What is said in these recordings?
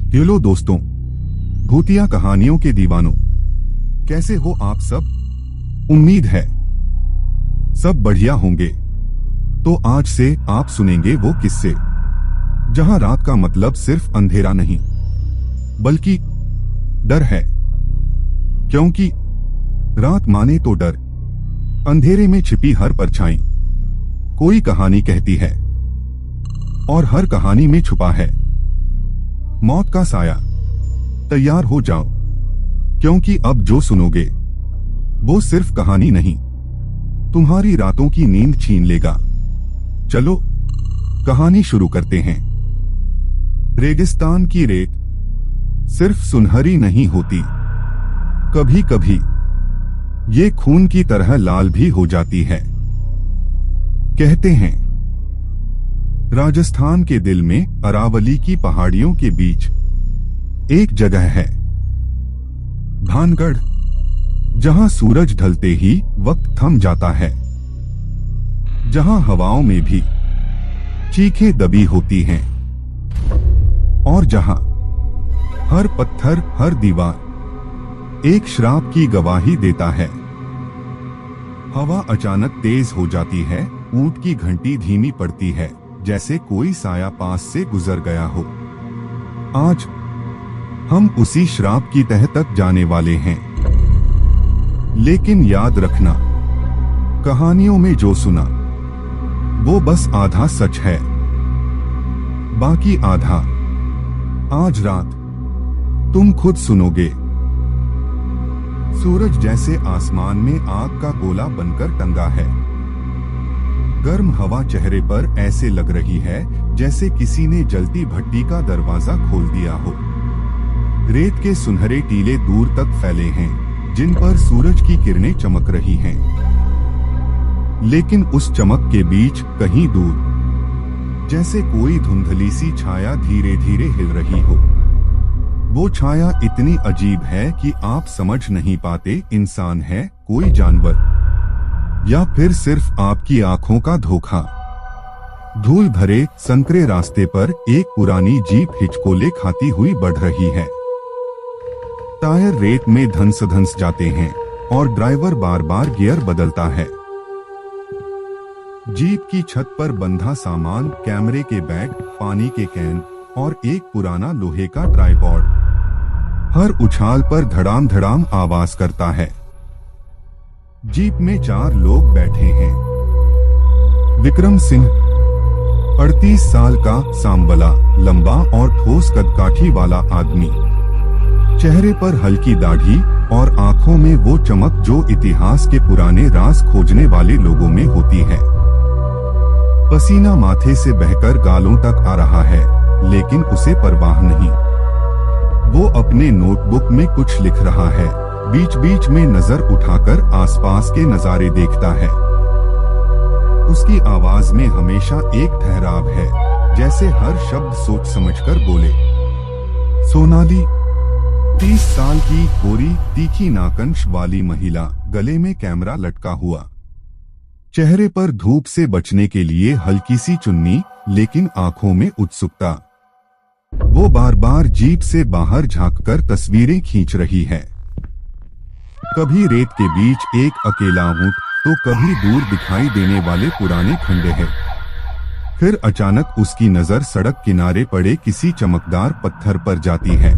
Hello दोस्तों, भूतिया कहानियों के दीवानों, कैसे हो आप सब। उम्मीद है सब बढ़िया होंगे। तो आज से आप सुनेंगे वो किस्से जहां रात का मतलब सिर्फ अंधेरा नहीं बल्कि डर है। क्योंकि रात माने तो डर, अंधेरे में छिपी हर परछाई कोई कहानी कहती है और हर कहानी में छुपा है मौत का साया। तैयार हो जाओ, क्योंकि अब जो सुनोगे वो सिर्फ कहानी नहीं, तुम्हारी रातों की नींद छीन लेगा। चलो कहानी शुरू करते हैं। रेगिस्तान की रेत सिर्फ सुनहरी नहीं होती, कभी कभी ये खून की तरह लाल भी हो जाती है। कहते हैं राजस्थान के दिल में अरावली की पहाड़ियों के बीच एक जगह है, भानगढ़, जहां सूरज ढलते ही वक्त थम जाता है, जहां हवाओं में भी चीखें दबी होती हैं और जहां हर पत्थर, हर दीवार एक श्राप की गवाही देता है। हवा अचानक तेज हो जाती है, ऊंट की घंटी धीमी पड़ती है, जैसे कोई साया पास से गुजर गया हो। आज हम उसी श्राप की तह तक जाने वाले हैं। लेकिन याद रखना, कहानियों में जो सुना वो बस आधा सच है, बाकी आधा आज रात तुम खुद सुनोगे। सूरज जैसे आसमान में आग का गोला बनकर टंगा है। गर्म हवा चेहरे पर ऐसे लग रही है जैसे किसी ने जलती भट्टी का दरवाजा खोल दिया हो। रेत के सुनहरे टीले दूर तक फैले हैं, जिन पर सूरज की किरणें चमक रही हैं। लेकिन उस चमक के बीच कहीं दूर जैसे कोई धुंधली सी छाया धीरे धीरे हिल रही हो। वो छाया इतनी अजीब है कि आप समझ नहीं पाते इंसान है, कोई जानवर, या फिर सिर्फ आपकी आंखों का धोखा। धूल भरे संकरे रास्ते पर एक पुरानी जीप हिचकोले खाती हुई बढ़ रही है। टायर रेत में धंस धंस जाते हैं और ड्राइवर बार बार गियर बदलता है। जीप की छत पर बंधा सामान, कैमरे के बैग, पानी के कैन और एक पुराना लोहे का ट्राइपॉड हर उछाल पर धड़ाम धड़ाम आवाज करता है। जीप में 4 लोग बैठे हैं। विक्रम सिंह 38 साल का, सांवला, लंबा और ठोस कदकाठी वाला आदमी, चेहरे पर हल्की दाढ़ी और आंखों में वो चमक जो इतिहास के पुराने राज खोजने वाले लोगों में होती है। पसीना माथे से बहकर गालों तक आ रहा है, लेकिन उसे परवाह नहीं। वो अपने नोटबुक में कुछ लिख रहा है, बीच बीच में नजर उठाकर आसपास के नजारे देखता है। उसकी आवाज में हमेशा एक ठहराव है, जैसे हर शब्द सोच समझकर बोले। सोनाली 30 साल की, गोरी, तीखी नाखुश वाली महिला, गले में कैमरा लटका हुआ, चेहरे पर धूप से बचने के लिए हल्की सी चुन्नी, लेकिन आंखों में उत्सुकता। वो बार बार जीप से बाहर झांककर तस्वीरें खींच रही है। कभी रेत के बीच एक अकेला ऊंट, तो कभी दूर दिखाई देने वाले पुराने खंडहर। फिर अचानक उसकी नजर सड़क किनारे पड़े किसी चमकदार पत्थर पर जाती है।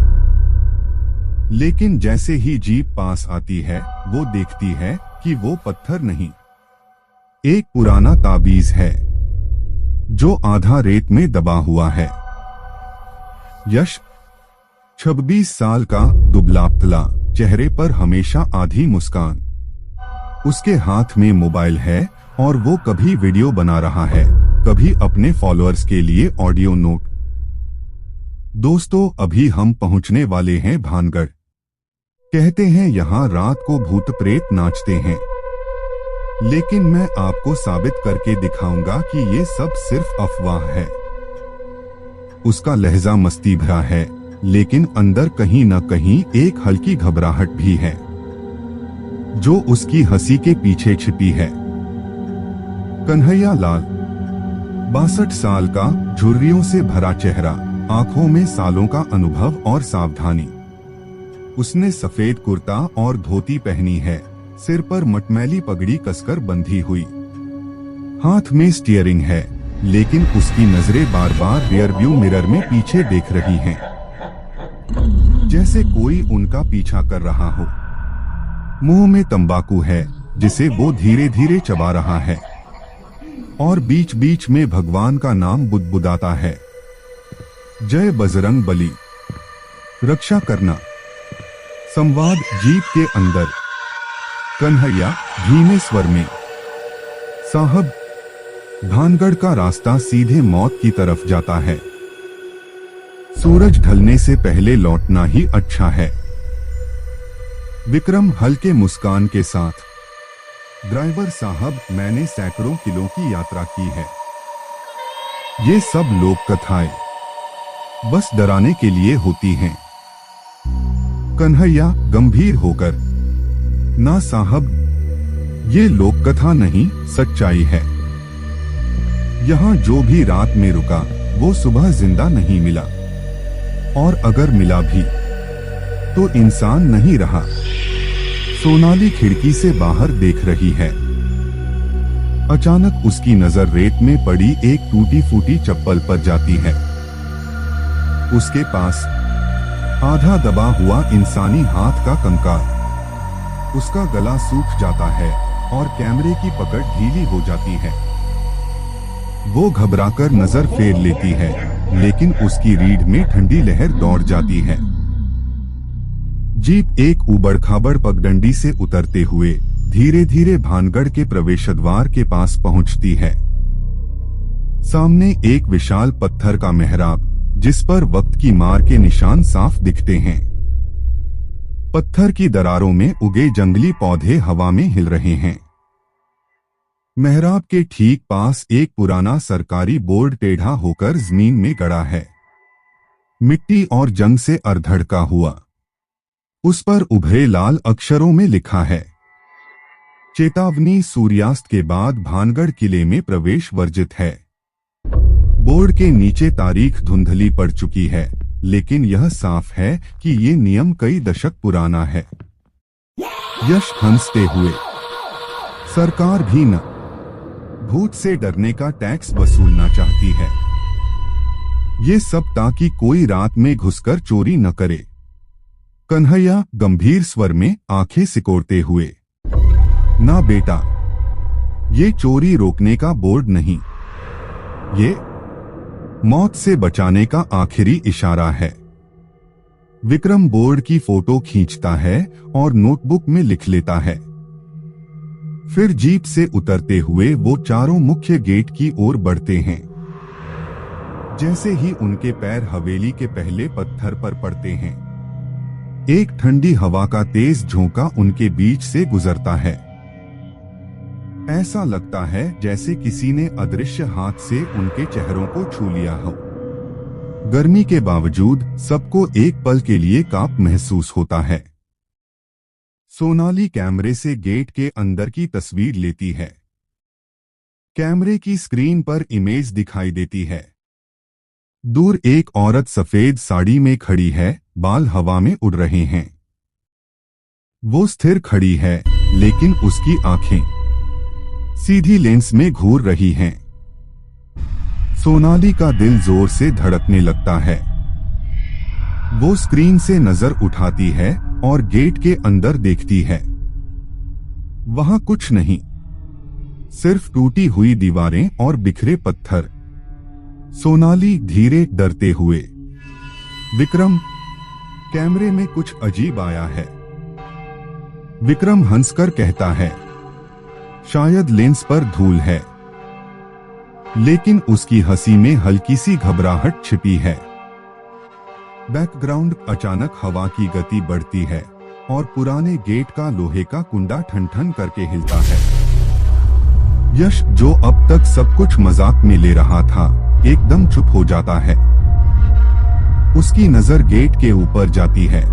लेकिन जैसे ही जीप पास आती है, वो देखती है कि वो पत्थर नहीं, एक पुराना ताबीज है जो आधा रेत में दबा हुआ है। यश 26 साल का, दुबला पतला, चेहरे पर हमेशा आधी मुस्कान। उसके हाथ में मोबाइल है और वो कभी वीडियो बना रहा है, कभी अपने फॉलोअर्स के लिए ऑडियो नोट। दोस्तों, अभी हम पहुंचने वाले हैं भानगढ़। कहते हैं यहाँ रात को भूत प्रेत नाचते हैं, लेकिन मैं आपको साबित करके दिखाऊंगा कि ये सब सिर्फ अफवाह है। उसका लहजा मस्ती भरा है, लेकिन अंदर कहीं न कहीं एक हल्की घबराहट भी है, जो उसकी हंसी के पीछे छिपी है। कन्हैया लाल 62 साल का, झुर्रियों से भरा चेहरा, आंखों में सालों का अनुभव और सावधानी। उसने सफेद कुर्ता और धोती पहनी है, सिर पर मटमैली पगड़ी कसकर बंधी हुई। हाथ में स्टीयरिंग है, लेकिन उसकी नजरें बार बार रियरव्यू मिरर में पीछे देख रही हैं, जैसे कोई उनका पीछा कर रहा हो। मुंह में तंबाकू है, जिसे वो धीरे धीरे चबा रहा है, और बीच बीच में भगवान का नाम बुदबुदाता है। जय बजरंग बली, रक्षा करना। संवाद जीप के अंदर। कन्हैया धीमे स्वर में, साहब, भानगढ़ का रास्ता सीधे मौत की तरफ जाता है। सूरज ढलने से पहले लौटना ही अच्छा है। विक्रम हल्के मुस्कान के साथ, ड्राइवर साहब, मैंने सैकड़ों किलो की यात्रा की है। ये सब लोक कथाएं बस डराने के लिए होती हैं। कन्हैया गंभीर होकर, ना साहब, ये लोक कथा नहीं, सच्चाई है। यहां जो भी रात में रुका वो सुबह जिंदा नहीं मिला, और अगर मिला भी तो इंसान नहीं रहा। सोनाली खिड़की से बाहर देख रही है। अचानक उसकी नजर रेत में पड़ी एक टूटी फूटी चप्पल पर जाती है। उसके पास आधा दबा हुआ इंसानी हाथ का कंकाल। उसका गला सूख जाता है और कैमरे की पकड़ ढीली हो जाती है। वो घबराकर नजर फेर लेती है, लेकिन उसकी रीढ़ में ठंडी लहर दौड़ जाती है। जीप एक उबड़-खाबड़ पगडंडी से उतरते हुए धीरे धीरे भानगढ़ के प्रवेश द्वार के पास पहुंचती है। सामने एक विशाल पत्थर का मेहराब, जिस पर वक्त की मार के निशान साफ दिखते हैं। पत्थर की दरारों में उगे जंगली पौधे हवा में हिल रहे हैं। मेहराब के ठीक पास एक पुराना सरकारी बोर्ड टेढ़ा होकर जमीन में गड़ा है, मिट्टी और जंग से अर्धड़का हुआ। उस पर उभरे लाल अक्षरों में लिखा है, चेतावनी, सूर्यास्त के बाद भानगढ़ किले में प्रवेश वर्जित है। बोर्ड के नीचे तारीख धुंधली पड़ चुकी है, लेकिन यह साफ है कि ये नियम कई दशक पुराना है। यश हंसते हुए, सरकार भी न भूत से डरने का टैक्स वसूलना चाहती है। ये सब ताकि कोई रात में घुसकर चोरी न करे। कन्हैया गंभीर स्वर में आंखें सिकोड़ते हुए, ना बेटा, ये चोरी रोकने का बोर्ड नहीं, ये मौत से बचाने का आखिरी इशारा है। विक्रम बोर्ड की फोटो खींचता है और नोटबुक में लिख लेता है। फिर जीप से उतरते हुए वो चारों मुख्य गेट की ओर बढ़ते हैं। जैसे ही उनके पैर हवेली के पहले पत्थर पर पड़ते हैं, एक ठंडी हवा का तेज झोंका उनके बीच से गुजरता है। ऐसा लगता है जैसे किसी ने अदृश्य हाथ से उनके चेहरों को छू लिया हो। गर्मी के बावजूद सबको एक पल के लिए कांप महसूस होता है। सोनाली कैमरे से गेट के अंदर की तस्वीर लेती है। कैमरे की स्क्रीन पर इमेज दिखाई देती है। दूर एक औरत सफेद साड़ी में खड़ी है, बाल हवा में उड़ रहे हैं। वो स्थिर खड़ी है, लेकिन उसकी आंखें सीधी लेंस में घूर रही हैं। सोनाली का दिल जोर से धड़कने लगता है। वो स्क्रीन से नजर उठाती है और गेट के अंदर देखती है। वहां कुछ नहीं, सिर्फ टूटी हुई दीवारें और बिखरे पत्थर। सोनाली धीरे डरते हुए, विक्रम, कैमरे में कुछ अजीब आया है। विक्रम हंसकर कहता है, शायद लेंस पर धूल है। लेकिन उसकी हंसी में हल्की सी घबराहट छिपी है। बैकग्राउंड अचानक हवा की गति बढ़ती है और पुराने गेट का लोहे का कुंडा ठन-ठन करके हिलता है। यश, जो अब तक सब कुछ मजाक में ले रहा था, एकदम चुप हो जाता है। उसकी नजर गेट के ऊपर जाती है।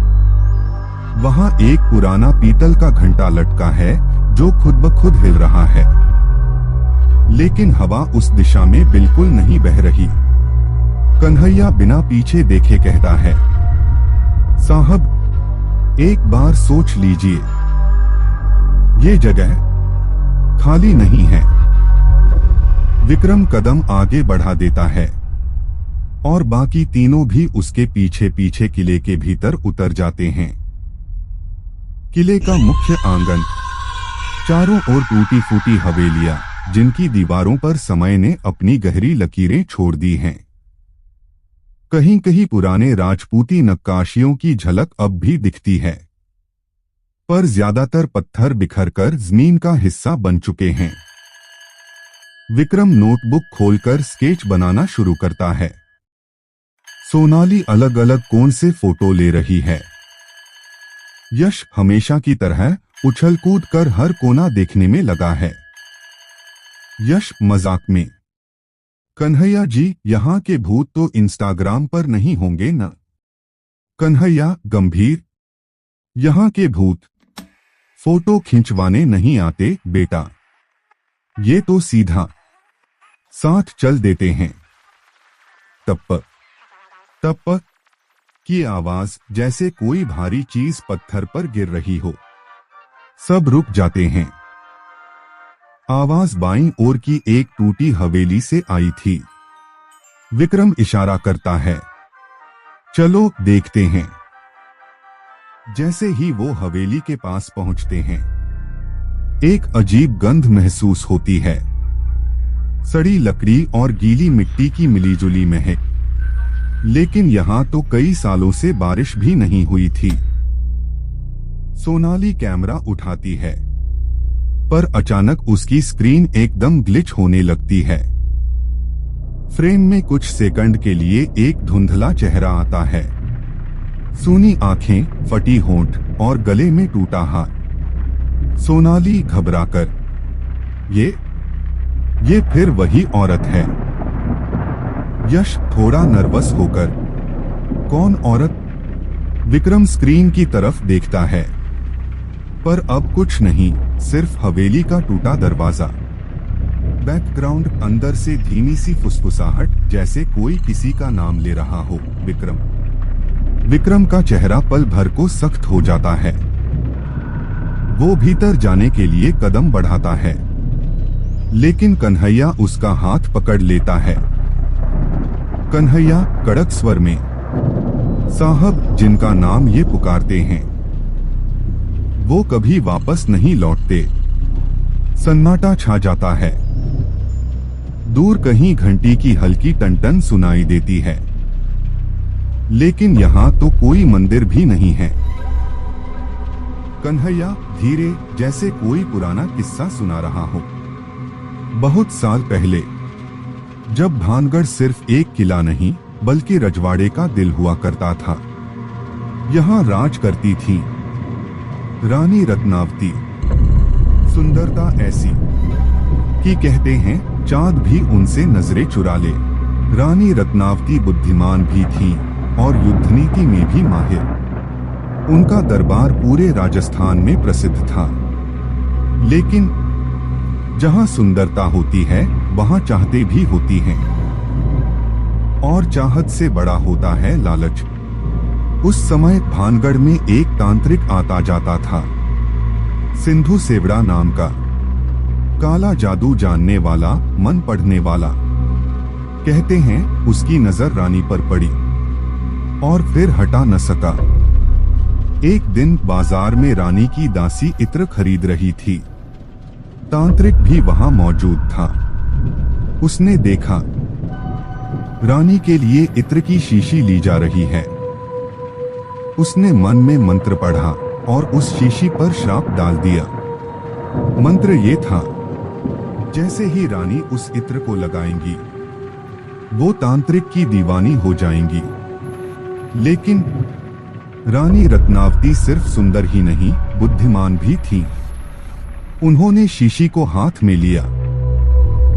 वहां एक पुराना पीतल का घंटा लटका है जो खुद ब खुद हिल रहा है, लेकिन हवा उस दिशा में बिल्कुल नहीं बह रही। कन्हैया बिना पीछे देखे कहता है, साहब एक बार सोच लीजिए, ये जगह खाली नहीं है। विक्रम कदम आगे बढ़ा देता है और बाकी तीनों भी उसके पीछे पीछे किले के भीतर उतर जाते हैं। किले का मुख्य आंगन, चारों ओर टूटी फूटी हवेलियां, जिनकी दीवारों पर समय ने अपनी गहरी लकीरें छोड़ दी हैं। कहीं कहीं पुराने राजपूती नक्काशियों की झलक अब भी दिखती है, पर ज्यादातर पत्थर बिखरकर जमीन का हिस्सा बन चुके हैं। विक्रम नोटबुक खोलकर स्केच बनाना शुरू करता है। सोनाली अलग अलग कोण से फोटो ले रही है। यश हमेशा की तरह उछल कूद कर हर कोना देखने में लगा है। यश मजाक में, कन्हैया जी यहाँ के भूत तो इंस्टाग्राम पर नहीं होंगे न? कन्हैया गंभीर, यहाँ के भूत फोटो खिंचवाने नहीं आते बेटा, ये तो सीधा साथ चल देते हैं। टप टप की आवाज, जैसे कोई भारी चीज पत्थर पर गिर रही हो। सब रुक जाते हैं। आवाज बाईं ओर की एक टूटी हवेली से आई थी। विक्रम इशारा करता है, चलो देखते हैं। जैसे ही वो हवेली के पास पहुंचते हैं, एक अजीब गंध महसूस होती है। सड़ी लकड़ी और गीली मिट्टी की मिलीजुली महक। लेकिन यहां तो कई सालों से बारिश भी नहीं हुई थी। सोनाली कैमरा उठाती है, पर अचानक उसकी स्क्रीन एकदम ग्लिच होने लगती है। फ्रेम में कुछ सेकंड के लिए एक धुंधला चेहरा आता है। सूनी आंखें, फटी होंठ और गले में टूटा हाथ। सोनाली घबराकर, ये फिर वही औरत है। यश थोड़ा नर्वस होकर, कौन औरत? विक्रम स्क्रीन की तरफ देखता है, पर अब कुछ नहीं, सिर्फ हवेली का टूटा दरवाजा। बैकग्राउंड अंदर से धीमी सी फुसफुसाहट, जैसे कोई किसी का नाम ले रहा हो। विक्रम का चेहरा पल भर को सख्त हो जाता है। वो भीतर जाने के लिए कदम बढ़ाता है, लेकिन कन्हैया उसका हाथ पकड़ लेता है। कन्हैया कड़क स्वर में, साहब जिनका नाम ये पुकारते हैं, वो कभी वापस नहीं लौटते। सन्नाटा छा जाता है। दूर कहीं घंटी की हल्की टनटन सुनाई देती है, लेकिन यहाँ तो कोई मंदिर भी नहीं है। कन्हैया धीरे, जैसे कोई पुराना किस्सा सुना रहा हो। बहुत साल पहले, जब भानगढ़ सिर्फ एक किला नहीं बल्कि रजवाड़े का दिल हुआ करता था। यहाँ राज करती थी रानी रत्नावती। सुंदरता ऐसी कि कहते हैं चांद भी उनसे नजरें चुरा ले। रानी रत्नावती बुद्धिमान भी थी और युद्ध नीति में भी माहिर। उनका दरबार पूरे राजस्थान में प्रसिद्ध था। लेकिन जहां सुंदरता होती है, वहां चाहते भी होती हैं, और चाहत से बड़ा होता है लालच। उस समय भानगढ़ में एक तांत्रिक आता जाता था, सिंधु सेवड़ा नाम का। काला जादू जानने वाला, मन पढ़ने वाला। कहते हैं उसकी नजर रानी पर पड़ी और फिर हटा न सका। एक दिन बाजार में रानी की दासी इत्र खरीद रही थी। तांत्रिक भी वहां मौजूद था। उसने देखा रानी के लिए इत्र की शीशी ली जा रही है। उसने मन में मंत्र पढ़ा और उस शीशी पर श्राप डाल दिया। मंत्र ये था, जैसे ही रानी उस इत्र को लगाएंगी, वो तांत्रिक की दीवानी हो जाएंगी। लेकिन रानी रत्नावती सिर्फ सुंदर ही नहीं, बुद्धिमान भी थी। उन्होंने शीशी को हाथ में लिया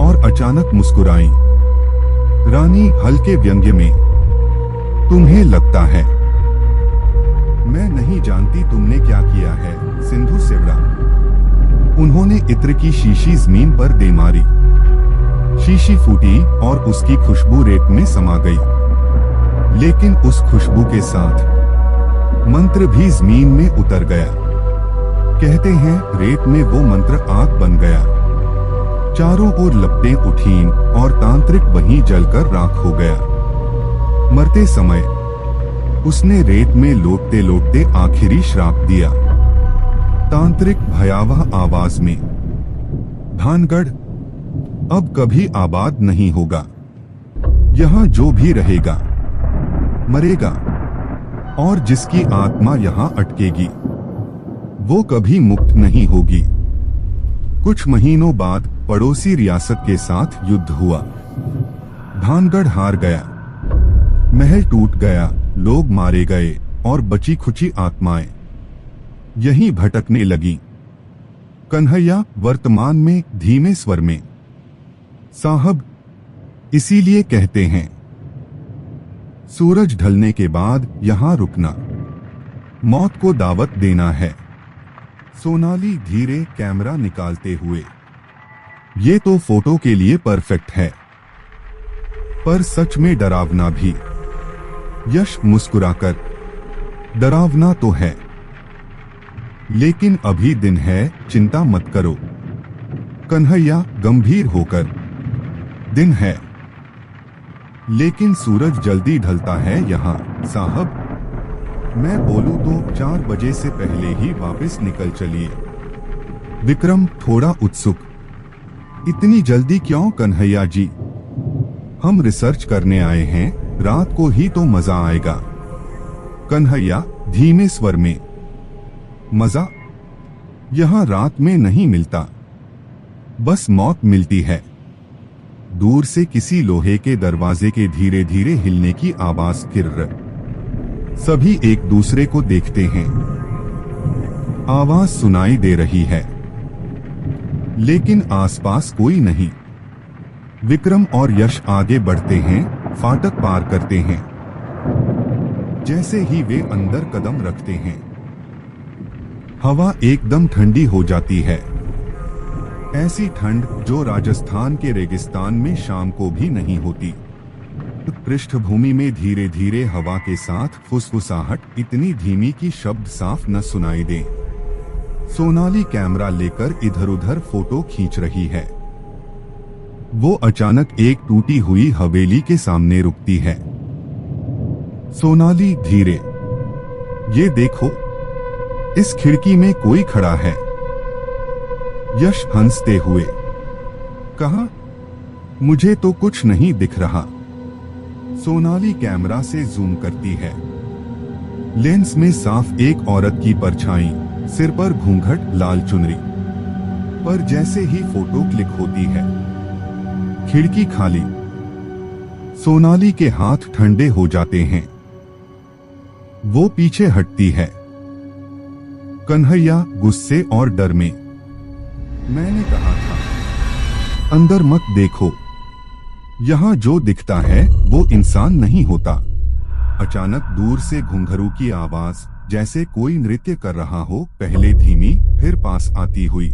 और अचानक मुस्कुराई। रानी हल्के व्यंग्य में, तुम्हें लगता है मैं नहीं जानती तुमने क्या किया है, सिंधु सेवड़ा। उन्होंने इत्र की शीशी जमीन पर दे मारी। शीशी फूटी और उसकी खुशबू रेत में समा गई। लेकिन उस खुशबू के साथ मंत्र भी जमीन में उतर गया। कहते हैं रेत में वो मंत्र आग बन गया। चारों ओर लपटें उठीं और तांत्रिक वहीं जलकर राख हो गया। मरते समय उसने रेत में लोटते लोटते आखिरी श्राप दिया। तांत्रिक भयावह आवाज में, भानगढ़ अब कभी आबाद नहीं होगा। यहाँ जो भी रहेगा मरेगा, और जिसकी आत्मा यहाँ अटकेगी वो कभी मुक्त नहीं होगी। कुछ महीनों बाद पड़ोसी रियासत के साथ युद्ध हुआ। भानगढ़ हार गया, महल टूट गया, लोग मारे गए और बची खुची आत्माएं यहीं भटकने लगी। कन्हैया वर्तमान में धीमे स्वर में, साहब इसीलिए कहते हैं सूरज ढलने के बाद यहां रुकना मौत को दावत देना है। सोनाली धीरे कैमरा निकालते हुए, ये तो फोटो के लिए परफेक्ट है, पर सच में डरावना भी। यश मुस्कुराकर, डरावना तो है, लेकिन अभी दिन है, चिंता मत करो। कन्हैया गंभीर होकर, दिन है लेकिन सूरज जल्दी ढलता है यहाँ साहब। मैं बोलूं तो 4 बजे से पहले ही वापस निकल चलिए। विक्रम थोड़ा उत्सुक, इतनी जल्दी क्यों कन्हैया जी? हम रिसर्च करने आए हैं, रात को ही तो मजा आएगा। कन्हैया धीमे स्वर में, मजा यहाँ रात में नहीं मिलता, बस मौत मिलती है। दूर से किसी लोहे के दरवाजे के धीरे धीरे हिलने की आवाज किर्र। सभी एक दूसरे को देखते हैं। आवाज सुनाई दे रही है, लेकिन आसपास कोई नहीं। विक्रम और यश आगे बढ़ते हैं, फाटक पार करते हैं। जैसे ही वे अंदर कदम रखते हैं, हवा एकदम ठंडी हो जाती है। ऐसी ठंड जो राजस्थान के रेगिस्तान में शाम को भी नहीं होती। पृष्ठभूमि में धीरे धीरे हवा के साथ फुसफुसाहट इतनी धीमी कि शब्द साफ न सुनाई दे। सोनाली कैमरा लेकर इधर उधर फोटो खींच रही है। वो अचानक एक टूटी हुई हवेली के सामने रुकती है। सोनाली धीरे, ये देखो, इस खिड़की में कोई खड़ा है। यश हंसते हुए, कहा, मुझे तो कुछ नहीं दिख रहा। सोनाली कैमरा से जूम करती है। लेंस में साफ एक औरत की परछाई, सिर पर घूंघट, लाल चुनरी। पर जैसे ही फोटो क्लिक होती है, खिड़की खाली। सोनाली के हाथ ठंडे हो जाते हैं। वो पीछे हटती है। कन्हैया गुस्से और डर में, मैंने कहा था अंदर मत देखो, यहाँ जो दिखता है वो इंसान नहीं होता। अचानक दूर से घुंघरू की आवाज, जैसे कोई नृत्य कर रहा हो, पहले धीमी फिर पास आती हुई।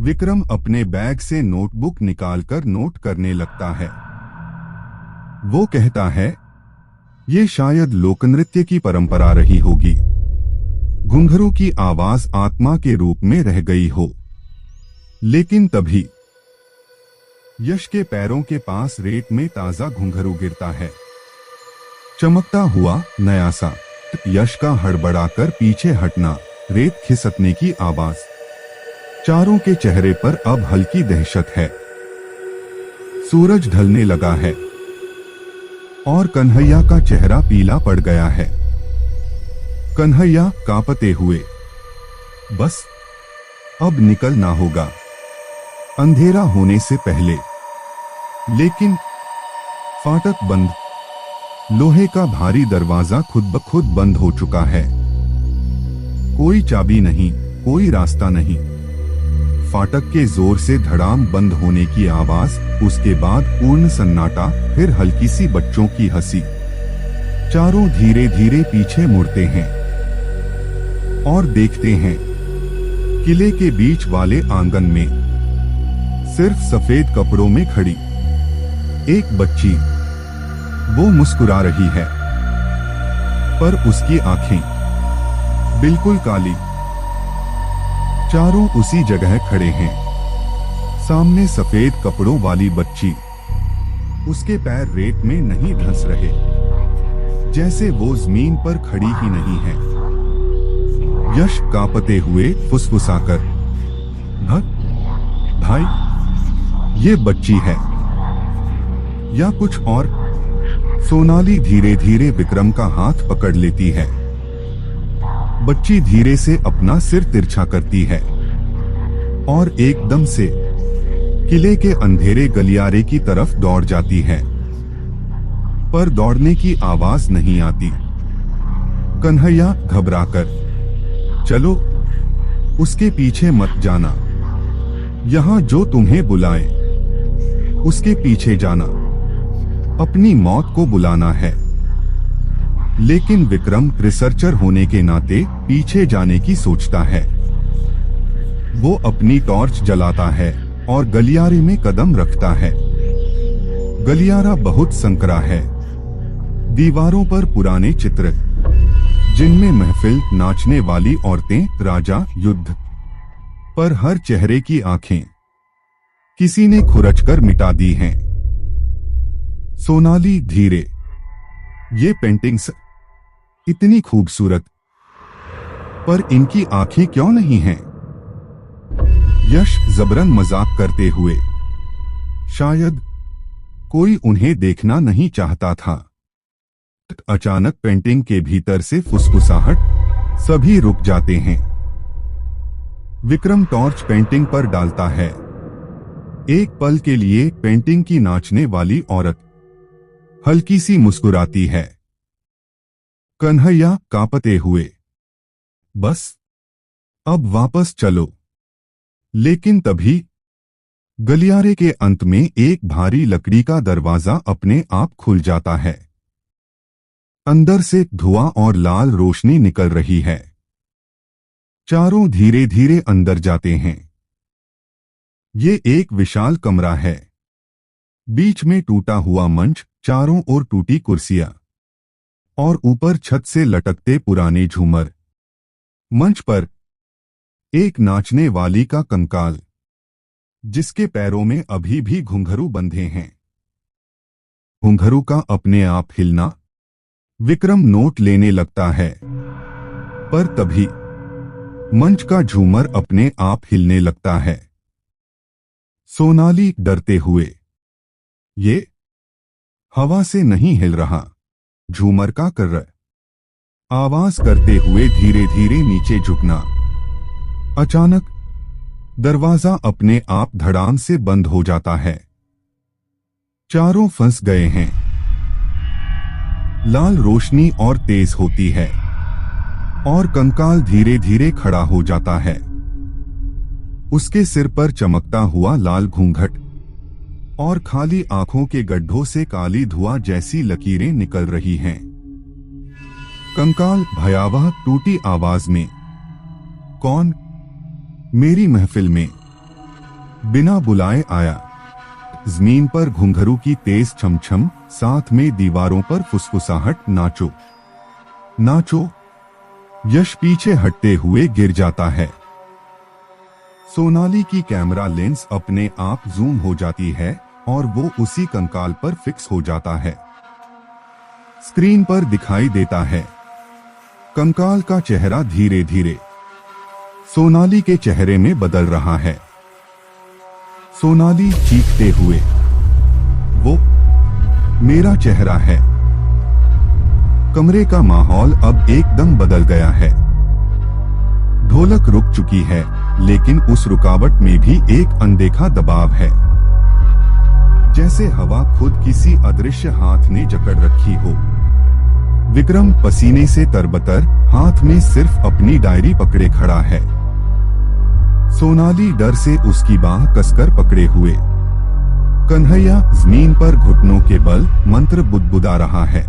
विक्रम अपने बैग से नोटबुक निकालकर नोट करने लगता है। वो कहता है, ये शायद लोकनृत्य की परंपरा रही होगी। घुंघरू की आवाज आत्मा के रूप में रह गई हो। लेकिन तभी यश के पैरों के पास रेत में ताजा घुंघरू गिरता है, चमकता हुआ नया सा। यश का हड़बड़ाकर पीछे हटना, रेत खिसकने की आवाज। चारों के चेहरे पर अब हल्की दहशत है। सूरज ढलने लगा है और कन्हैया का चेहरा पीला पड़ गया है। कन्हैया कांपते हुए, बस अब निकलना होगा, अंधेरा होने से पहले। लेकिन फाटक बंद, लोहे का भारी दरवाजा खुद ब खुद बंद हो चुका है। कोई चाबी नहीं, कोई रास्ता नहीं। फाटक के जोर से धड़ाम बंद होने की आवाज, उसके बाद पूर्ण सन्नाटा, फिर हल्की सी बच्चों की हंसी। चारों धीरे धीरे पीछे मुड़ते हैं और देखते हैं किले के बीच वाले आंगन में सिर्फ सफेद कपड़ों में खड़ी एक बच्ची। वो मुस्कुरा रही है, पर उसकी आंखें बिल्कुल काली। चारों उसी जगह खड़े हैं। सामने सफेद कपड़ों वाली बच्ची, उसके पैर रेत में नहीं धंस रहे, जैसे वो जमीन पर खड़ी ही नहीं है। यश कांपते हुए फुसफुसाकर, भाई, ये बच्ची है या कुछ और? सोनाली धीरे धीरे विक्रम का हाथ पकड़ लेती है। बच्ची धीरे से अपना सिर तिरछा करती है और एकदम से किले के अंधेरे गलियारे की तरफ दौड़ जाती है, पर दौड़ने की आवाज नहीं आती। कन्हैया घबराकर, चलो, उसके पीछे मत जाना, यहां जो तुम्हें बुलाए उसके पीछे जाना, अपनी मौत को बुलाना है। लेकिन विक्रम रिसर्चर होने के नाते पीछे जाने की सोचता है। वो अपनी टॉर्च जलाता है और गलियारे में कदम रखता है। गलियारा बहुत संकरा है। दीवारों पर पुराने चित्र, जिनमें महफिल, नाचने वाली औरतें, राजा, युद्ध, पर हर चेहरे की आंखें किसी ने खुरचकर मिटा दी हैं। सोनाली धीरे, ये पेंटिंग्स इतनी खूबसूरत, पर इनकी आंखें क्यों नहीं हैं? यश जबरन मजाक करते हुए, शायद कोई उन्हें देखना नहीं चाहता था। अचानक पेंटिंग के भीतर से फुसफुसाहट, सभी रुक जाते हैं। विक्रम टॉर्च पेंटिंग पर डालता है। एक पल के लिए पेंटिंग की नाचने वाली औरत हल्की सी मुस्कुराती है। कन्हैया कांपते हुए, बस अब वापस चलो। लेकिन तभी गलियारे के अंत में एक भारी लकड़ी का दरवाजा अपने आप खुल जाता है। अंदर से धुआं और लाल रोशनी निकल रही है। चारों धीरे धीरे अंदर जाते हैं। ये एक विशाल कमरा है। बीच में टूटा हुआ मंच, चारों ओर टूटी कुर्सियां और ऊपर छत से लटकते पुराने झूमर। मंच पर एक नाचने वाली का कंकाल, जिसके पैरों में अभी भी घुंघरू बंधे हैं। घुंघरू का अपने आप हिलना। विक्रम नोट लेने लगता है, पर तभी मंच का झूमर अपने आप हिलने लगता है। सोनाली डरते हुए, ये हवा से नहीं हिल रहा, झूमर का कर्र। आवाज करते हुए धीरे धीरे नीचे झुकना। अचानक दरवाजा अपने आप धड़ाम से बंद हो जाता है। चारों फंस गए हैं। लाल रोशनी और तेज होती है और कंकाल धीरे धीरे खड़ा हो जाता है। उसके सिर पर चमकता हुआ लाल घूंघट और खाली आंखों के गड्ढों से काली धुआं जैसी लकीरें निकल रही हैं। कंकाल भयावह टूटी आवाज में, कौन मेरी महफिल में बिना बुलाए आया? जमीन पर घुंघरू की तेज छमछम, साथ में दीवारों पर फुसफुसाहट, नाचो नाचो। यश पीछे हटते हुए गिर जाता है। सोनाली की कैमरा लेंस अपने आप जूम हो जाती है और वो उसी कंकाल पर फिक्स हो जाता है। स्क्रीन पर दिखाई देता है कंकाल का चेहरा धीरे धीरे सोनाली के चेहरे में बदल रहा है। सोनाली चीखते हुए, वो मेरा चेहरा है। कमरे का माहौल अब एकदम बदल गया है। ढोलक रुक चुकी है, लेकिन उस रुकावट में भी एक अनदेखा दबाव है, जैसे हवा खुद किसी अदृश्य हाथ ने जकड़ रखी हो। विक्रम पसीने से तरबतर, हाथ में सिर्फ अपनी डायरी पकड़े खड़ा है। सोनाली डर से उसकी बाह कसकर पकड़े हुए। कन्हैया जमीन पर घुटनों के बल मंत्र बुदबुदा रहा है।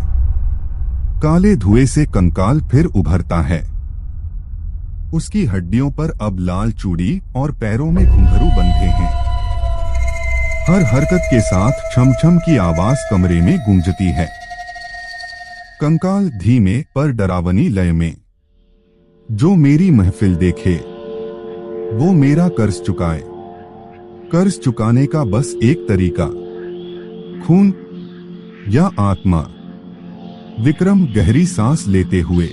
काले धुएं से कंकाल फिर उभरता है। उसकी हड्डियों पर अब लाल चूड़ी और पैरों में घुंघरू बंधे हैं। हर हरकत के साथ छम छम की आवाज कमरे में गूंजती है। कंकाल धीमे पर डरावनी लय में। जो मेरी महफिल देखे वो मेरा कर्ज चुकाए। कर्ज चुकाने का बस एक तरीका, खून या आत्मा। विक्रम गहरी सांस लेते हुए,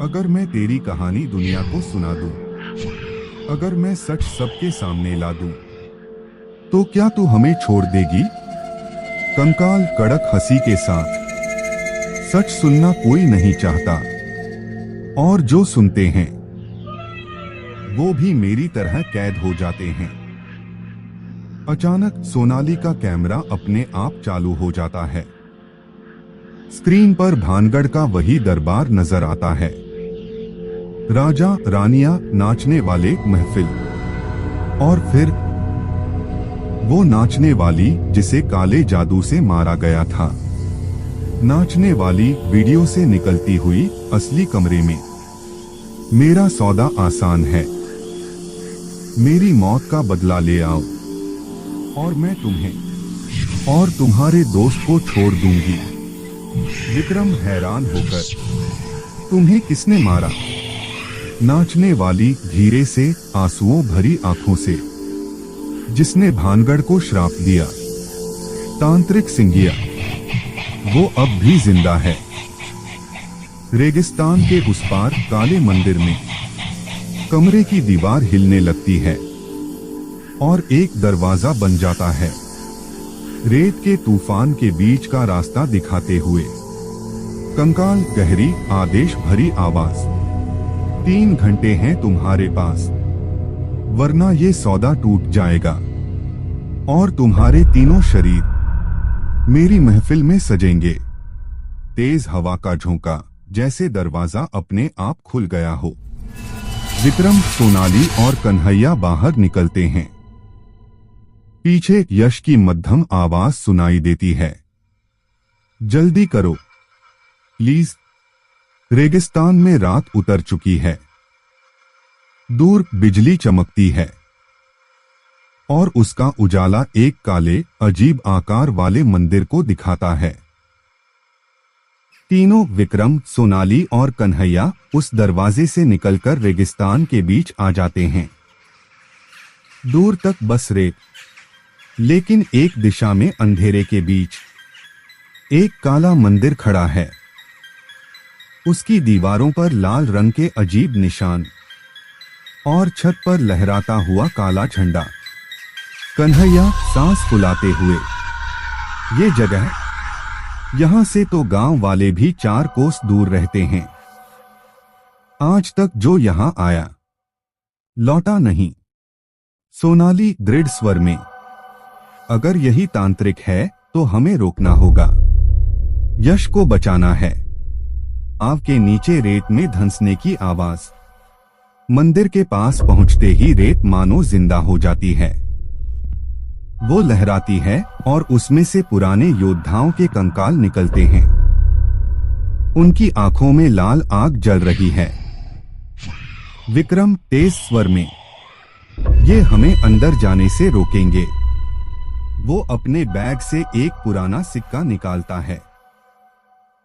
अगर मैं तेरी कहानी दुनिया को सुना दूं, अगर मैं सच सबके सामने ला दूं, तो क्या तू हमें छोड़ देगी? कंकाल कड़क हंसी के साथ, सच सुनना कोई नहीं चाहता, और जो सुनते हैं वो भी मेरी तरह कैद हो जाते हैं। अचानक सोनाली का कैमरा अपने आप चालू हो जाता है। स्क्रीन पर भानगढ़ का वही दरबार नजर आता है। राजा रानियां, नाचने वाले, महफिल, और फिर वो नाचने वाली जिसे काले जादू से मारा गया था। नाचने वाली वीडियो से निकलती हुई असली कमरे में। मेरा सौदा आसान है, मेरी मौत का बदला ले आओ और मैं तुम्हें और तुम्हारे दोस्त को छोड़ दूंगी। विक्रम हैरान होकर, तुम्हें किसने मारा? नाचने वाली धीरे से, आंसुओं भरी आंखों से, जिसने भानगढ़ को श्राप दिया। तांत्रिक सिंगिया, वो अब भी जिंदा है। रेगिस्तान के उस पार काले मंदिर में कमरे की दीवार हिलने लगती है और एक दरवाजा बन जाता है, रेत के तूफान के बीच का रास्ता दिखाते हुए। कंकाल गहरी, आदेश भरी आवाज, 3 घंटे हैं तुम्हारे पास, वरना ये सौदा टूट जाएगा और तुम्हारे तीनों शरीर मेरी महफिल में सजेंगे। तेज हवा का झोंका, जैसे दरवाजा अपने आप खुल गया हो। विक्रम, सोनाली और कन्हैया बाहर निकलते हैं। पीछे यश की मध्यम आवाज सुनाई देती है, जल्दी करो प्लीज, रेगिस्तान में रात उतर चुकी है। दूर बिजली चमकती है और उसका उजाला एक काले, अजीब आकार वाले मंदिर को दिखाता है। तीनों, विक्रम, सोनाली और कन्हैया, उस दरवाजे से निकलकर रेगिस्तान के बीच आ जाते हैं। दूर तक बस रेत, लेकिन एक दिशा में अंधेरे के बीच एक काला मंदिर खड़ा है। उसकी दीवारों पर लाल रंग के अजीब निशान और छत पर लहराता हुआ काला झंडा। कन्हैया सांस फुलाते हुए, ये जगह, यहां से तो गांव वाले भी 4 कोस दूर रहते हैं। आज तक जो यहां आया लौटा नहीं। सोनाली दृढ़ स्वर में, अगर यही तांत्रिक है तो हमें रोकना होगा, यश को बचाना है। आग के नीचे रेत में धंसने की आवाज। मंदिर के पास पहुंचते ही रेत मानो जिंदा हो जाती है। वो लहराती है और उसमें से पुराने योद्धाओं के कंकाल निकलते हैं। उनकी आंखों में लाल आग जल रही है। विक्रम तेज स्वर में, ये हमें अंदर जाने से रोकेंगे। वो अपने बैग से एक पुराना सिक्का निकालता है,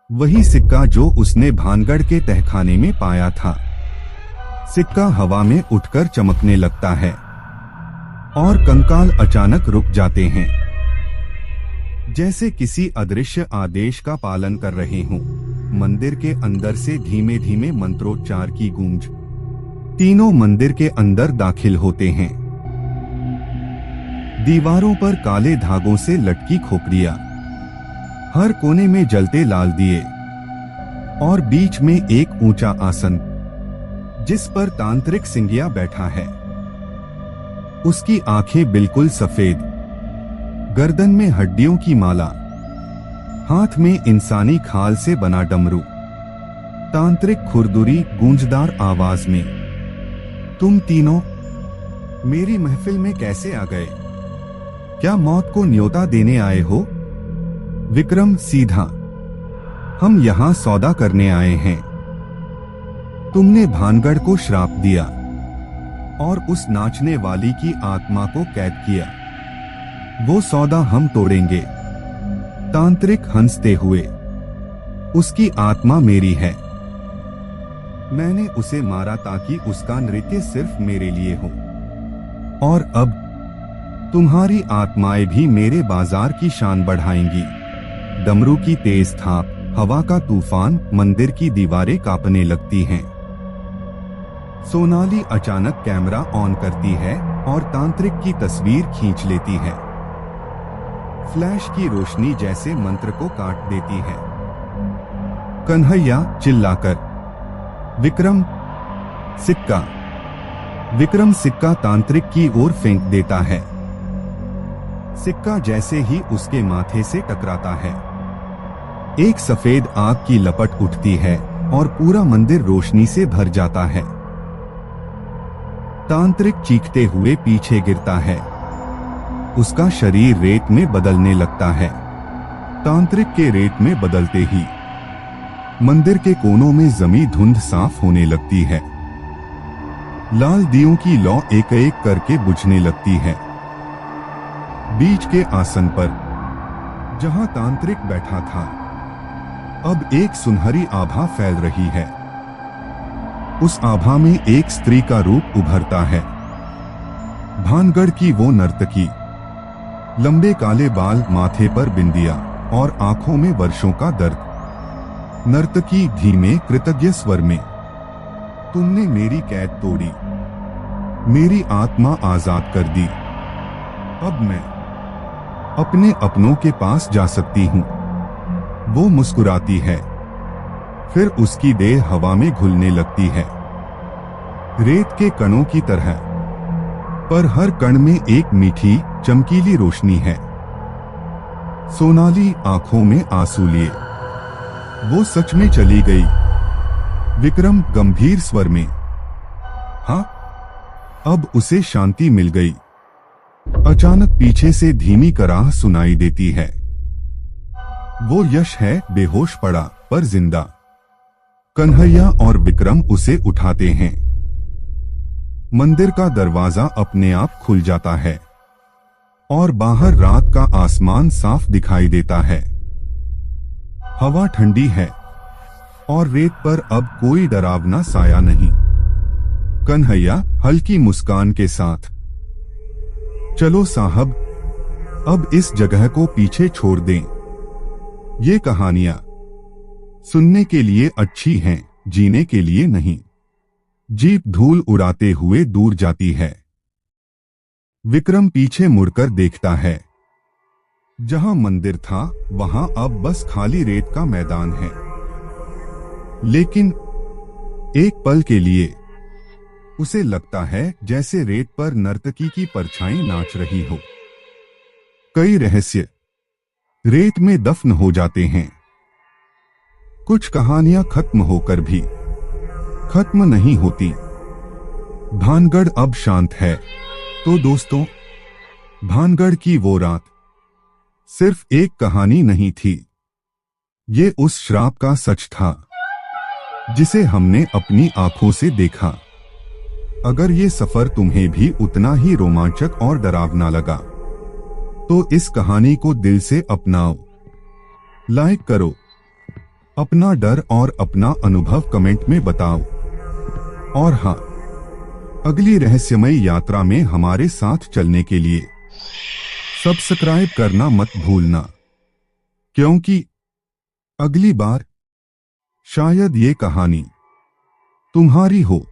वही सिक्का जो उसने भानगढ़ के तहखाने में पाया था। सिक्का हवा में उठकर चमकने लगता है और कंकाल अचानक रुक जाते हैं, जैसे किसी अदृश्य आदेश का पालन कर रहे हों। मंदिर के अंदर से धीमे धीमे मंत्रोच्चार की गूंज। तीनों मंदिर के अंदर दाखिल होते हैं। दीवारों पर काले धागों से लटकी खोपड़ियां, हर कोने में जलते लाल दिए और बीच में एक ऊंचा आसन जिस पर तांत्रिक सिंगिया बैठा है। उसकी आंखें बिल्कुल सफेद, गर्दन में हड्डियों की माला, हाथ में इंसानी खाल से बना डमरू। तांत्रिक खुरदुरी गूंजदार आवाज में, तुम तीनों मेरी महफिल में कैसे आ गए? क्या मौत को न्योता देने आए हो? विक्रम सीधा, हम यहां सौदा करने आए हैं। तुमने भानगढ़ को श्राप दिया और उस नाचने वाली की आत्मा को कैद किया। वो सौदा हम तोड़ेंगे। तांत्रिक हंसते हुए, उसकी आत्मा मेरी है। मैंने उसे मारा ताकि उसका नृत्य सिर्फ मेरे लिए हो। और अब तुम्हारी आत्माएं भी मेरे बाजार की शान बढ़ाएंगी। डमरू की तेज थाप, हवा का तूफान, मंदिर की दीवारें कांपने लगती हैं। सोनाली अचानक कैमरा ऑन करती है और तांत्रिक की तस्वीर खींच लेती है। फ्लैश की रोशनी जैसे मंत्र को काट देती है। कन्हैया चिल्लाकर, विक्रम सिक्का। विक्रम सिक्का तांत्रिक की ओर फेंक देता है। सिक्का जैसे ही उसके माथे से टकराता है, एक सफेद आग की लपट उठती है और पूरा मंदिर रोशनी से भर जाता है। तांत्रिक चीखते हुए पीछे गिरता है। उसका शरीर रेत में बदलने लगता है। तांत्रिक के रेत में बदलते ही मंदिर के कोनों में जमी धुंध साफ होने लगती है। लाल दियों की लौ एक एक करके बुझने लगती है। बीच के आसन पर जहां तांत्रिक बैठा था, अब एक सुनहरी आभा फैल रही है। उस आभा में एक स्त्री का रूप उभरता है। भानगढ़ की वो नर्तकी, लंबे काले बाल, माथे पर बिंदिया और आंखों में वर्षों का दर्द। नर्तकी धीमे कृतज्ञ स्वर में, तुमने मेरी कैद तोड़ी, मेरी आत्मा आजाद कर दी। अब मैं अपने अपनों के पास जा सकती हूँ। वो मुस्कुराती है, फिर उसकी देह हवा में घुलने लगती है, रेत के कणों की तरह। पर हर कण में एक मीठी चमकीली रोशनी है। सोनाली आंखों में आंसू लिए, वो सच में चली गई। विक्रम गंभीर स्वर में, हाँ। अब उसे शांति मिल गई। अचानक पीछे से धीमी कराह सुनाई देती है। वो यश है, बेहोश पड़ा पर जिंदा। कन्हैया और विक्रम उसे उठाते हैं। मंदिर का दरवाजा अपने आप खुल जाता है और बाहर रात का आसमान साफ दिखाई देता है। हवा ठंडी है और रेत पर अब कोई डरावना साया नहीं। कन्हैया हल्की मुस्कान के साथ, चलो साहब, अब इस जगह को पीछे छोड़ दें। ये कहानियां सुनने के लिए अच्छी हैं, जीने के लिए नहीं। जीप धूल उड़ाते हुए दूर जाती है। विक्रम पीछे मुड़कर देखता है। जहां मंदिर था वहां अब बस खाली रेत का मैदान है। लेकिन एक पल के लिए उसे लगता है जैसे रेत पर नर्तकी की परछाई नाच रही हो। कई रहस्य रेत में दफन हो जाते हैं। कुछ कहानियां खत्म होकर भी खत्म नहीं होती। भानगढ़ अब शांत है। तो दोस्तों, भानगढ़ की वो रात सिर्फ एक कहानी नहीं थी, ये उस श्राप का सच था जिसे हमने अपनी आंखों से देखा। अगर ये सफर तुम्हें भी उतना ही रोमांचक और डरावना लगा तो इस कहानी को दिल से अपनाओ। लाइक करो, अपना डर और अपना अनुभव कमेंट में बताओ। और हाँ, अगली रहस्यमय यात्रा में हमारे साथ चलने के लिए सब्सक्राइब करना मत भूलना, क्योंकि अगली बार शायद ये कहानी तुम्हारी हो।